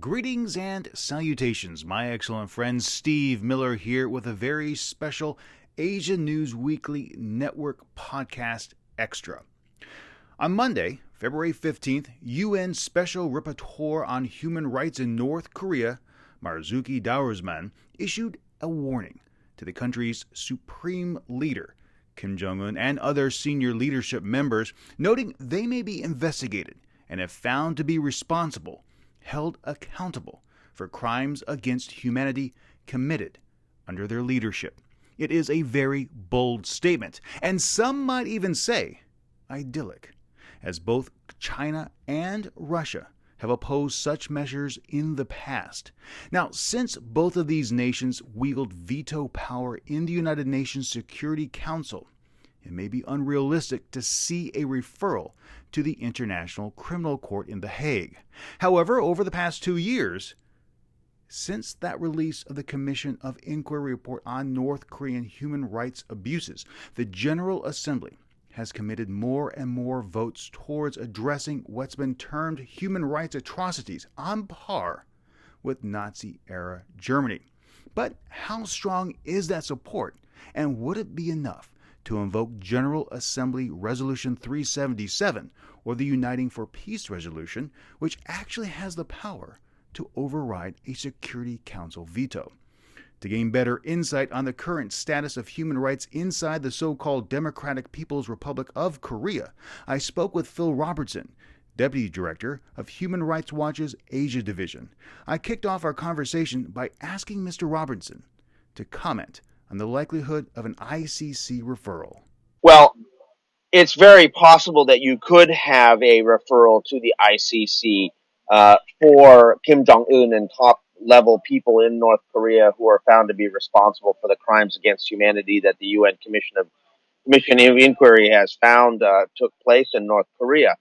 Greetings and salutations, my excellent friend Steve Miller here with a very special Asia News Weekly Network podcast extra. On Monday, February 15th, UN Special Rapporteur on Human Rights in North Korea, Marzuki Darusman, issued a warning to the country's supreme leader, Kim Jong Un, and other senior leadership members, noting they may be investigated and if found to be responsible, held accountable for crimes against humanity committed under their leadership. It is a very bold statement, and some might even say idyllic, as both China and Russia have opposed such measures in the past. Now, since both of these nations wield veto power in the United Nations Security Council, it may be unrealistic to see a referral to the International Criminal Court in The Hague. However, over the past 2 years, since that release of the Commission of Inquiry report on North Korean human rights abuses, the General Assembly has committed more and more votes towards addressing what's been termed human rights atrocities on par with Nazi-era Germany. But how strong is that support, and would it be enough to invoke General Assembly Resolution 377, or the Uniting for Peace Resolution, which actually has the power to override a Security Council veto? To gain better insight on the current status of human rights inside the so-called Democratic People's Republic of Korea, I spoke with Phil Robertson, Deputy Director of Human Rights Watch's Asia Division. I kicked off our conversation by asking Mr. Robertson to comment on the likelihood of an ICC referral. Well, it's very possible that you could have a referral to the ICC for Kim Jong Un and top-level people in North Korea who are found to be responsible for the crimes against humanity that the UN Commission of Inquiry has found took place in North Korea.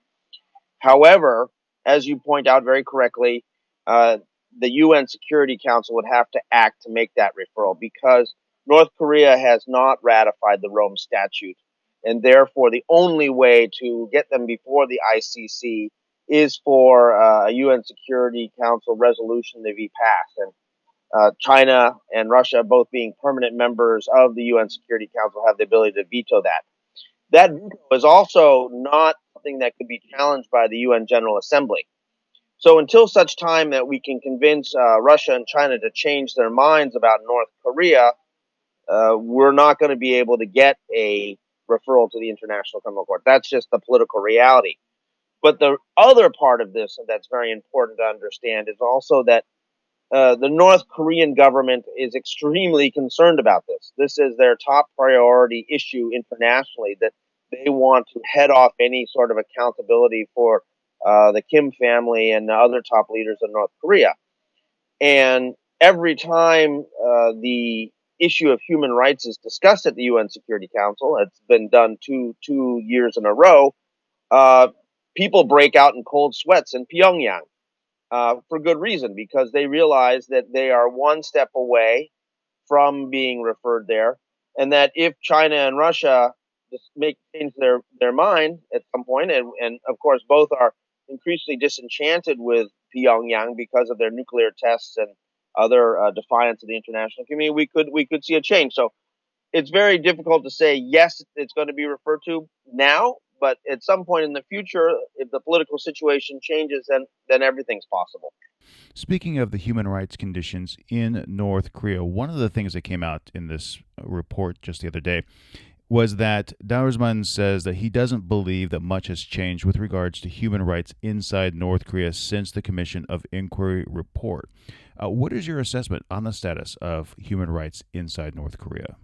However, as you point out very correctly, the UN Security Council would have to act to make that referral because North Korea has not ratified the Rome Statute, and therefore the only way to get them before the ICC is for a UN Security Council resolution to be passed. And China and Russia, both being permanent members of the UN Security Council, have the ability to veto that. That veto is also not something that could be challenged by the UN General Assembly. So until such time that we can convince Russia and China to change their minds about North Korea, we're not going to be able to get a referral to the International Criminal Court. That's just the political reality. But the other part of this that's very important to understand is also that the North Korean government is extremely concerned about this. This is their top priority issue internationally, that they want to head off any sort of accountability for the Kim family and the other top leaders of North Korea. And every time the issue of human rights is discussed at the UN Security Council, it's been done two years in a row, people break out in cold sweats in Pyongyang for good reason, because they realize that they are one step away from being referred there, and that if China and Russia just change their mind at some point, and of course both are increasingly disenchanted with Pyongyang because of their nuclear tests and other defiance of the international community, we could see a change. So it's very difficult to say, yes, it's going to be referred to now, but at some point in the future, if the political situation changes, then everything's possible. Speaking of the human rights conditions in North Korea, one of the things that came out in this report just the other day was that Darusman says that he doesn't believe that much has changed with regards to human rights inside North Korea since the Commission of Inquiry report. What is your assessment on the status of human rights inside North Korea?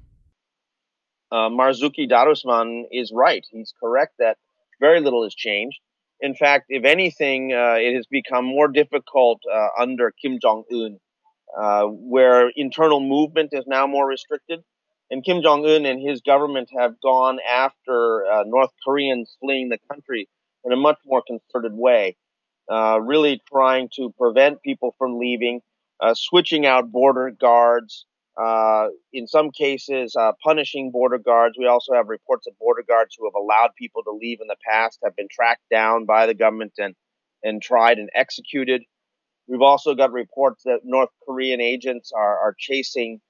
Marzuki Darusman is right. He's correct that very little has changed. In fact, if anything, it has become more difficult under Kim Jong Un, where internal movement is now more restricted. And Kim Jong Un and his government have gone after North Koreans fleeing the country in a much more concerted way, really trying to prevent people from leaving, switching out border guards, in some cases punishing border guards. We also have reports of border guards who have allowed people to leave in the past have been tracked down by the government and tried and executed. We've also got reports that North Korean agents are chasing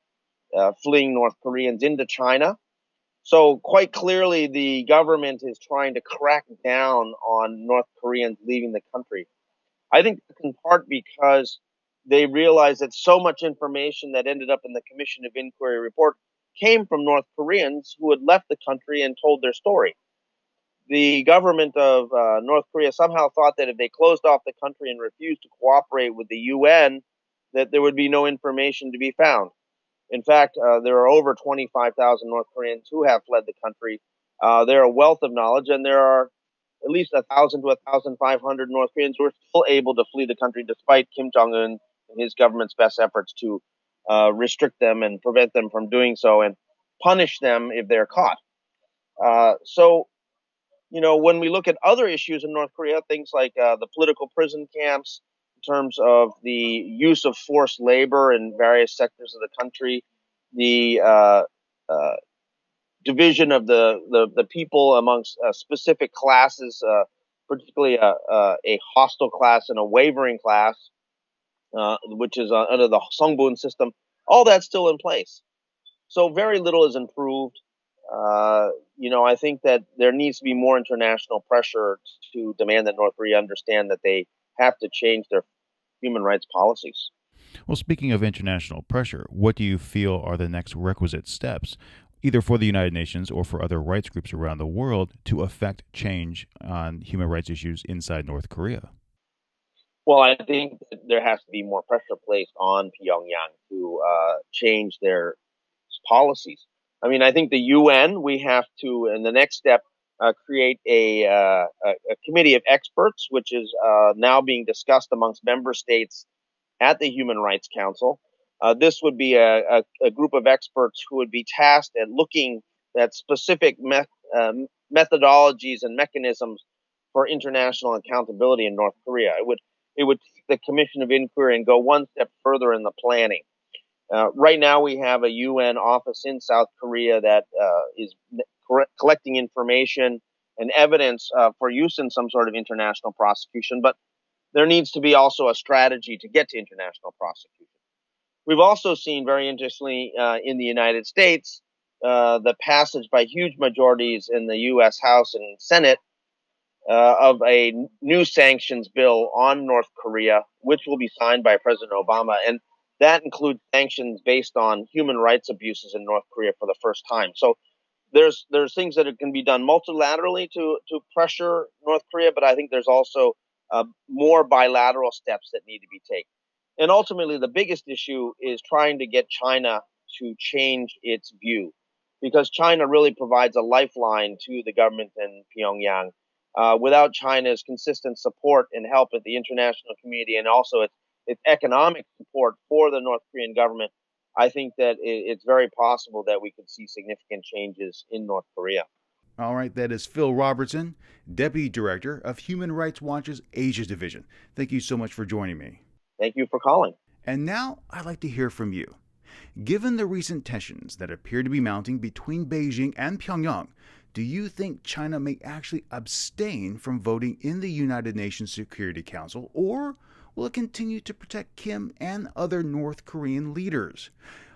fleeing North Koreans into China. So quite clearly, the government is trying to crack down on North Koreans leaving the country. I think in part because they realized that so much information that ended up in the Commission of Inquiry report came from North Koreans who had left the country and told their story. The government of North Korea somehow thought that if they closed off the country and refused to cooperate with the UN, that there would be no information to be found. In fact, there are over 25,000 North Koreans who have fled the country. They're a wealth of knowledge, and there are at least 1,000 to 1,500 North Koreans who are still able to flee the country despite Kim Jong Un and his government's best efforts to restrict them and prevent them from doing so and punish them if they're caught. So, when we look at other issues in North Korea, things like the political prison camps, in terms of the use of forced labor in various sectors of the country, the division of the people amongst specific classes, particularly a hostile class and a wavering class, which is under the Songbun system, all that's still in place. So very little is improved. I think that there needs to be more international pressure to demand that North Korea understand that they have to change their human rights policies. Well, speaking of international pressure, what do you feel are the next requisite steps, either for the United Nations or for other rights groups around the world, to affect change on human rights issues inside North Korea? Well, I think that there has to be more pressure placed on Pyongyang to change their policies. I mean, I think the UN, we have to, in the next step, create a committee of experts, which is now being discussed amongst member states at the Human Rights Council. This would be a group of experts who would be tasked at looking at specific methodologies and mechanisms for international accountability in North Korea. It would take the Commission of Inquiry and go one step further in the planning. Right now, we have a UN office in South Korea that is collecting information and evidence for use in some sort of international prosecution, but there needs to be also a strategy to get to international prosecution. We've also seen, very interestingly, in the United States, the passage by huge majorities in the U.S. House and Senate of a new sanctions bill on North Korea, which will be signed by President Obama. And that includes sanctions based on human rights abuses in North Korea for the first time. So there's things that can be done multilaterally to pressure North Korea, but I think there's also more bilateral steps that need to be taken. And ultimately, the biggest issue is trying to get China to change its view, because China really provides a lifeline to the government in Pyongyang. Without China's consistent support and help at the international community, and also its economic support for the North Korean government, I think that it's very possible that we could see significant changes in North Korea. All right, that is Phil Robertson, Deputy Director of Human Rights Watch's Asia Division. Thank you so much for joining me. Thank you for calling. And now I'd like to hear from you. Given the recent tensions that appear to be mounting between Beijing and Pyongyang, do you think China may actually abstain from voting in the United Nations Security Council, or will it continue to protect Kim and other North Korean leaders?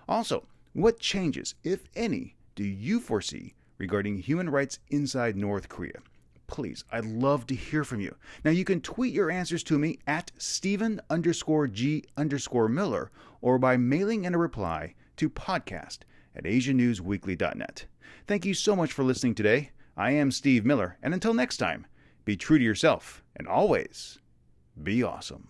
Also, what changes, if any, do you foresee regarding human rights inside North Korea? Please, I'd love to hear from you. Now, you can tweet your answers to me at Stephen_G_Miller or by mailing in a reply to podcast@asianewsweekly.net. Thank you so much for listening today. I am Steve Miller, and until next time, be true to yourself and always be awesome.